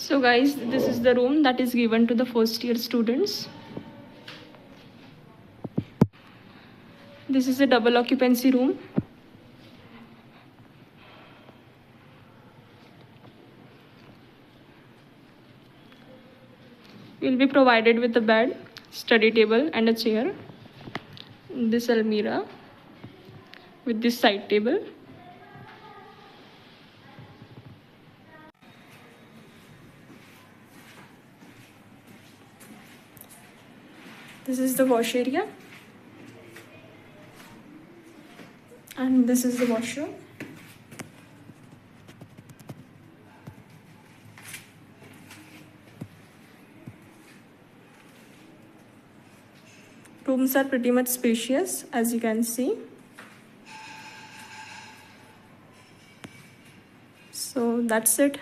So guys, this is the room that is given to the first year students. This is a double occupancy room. You will be provided with a bed, study table and a chair. This almirah with this side table. This is the wash area. And this is the washroom. Rooms are pretty much spacious, as you can see. So that's it.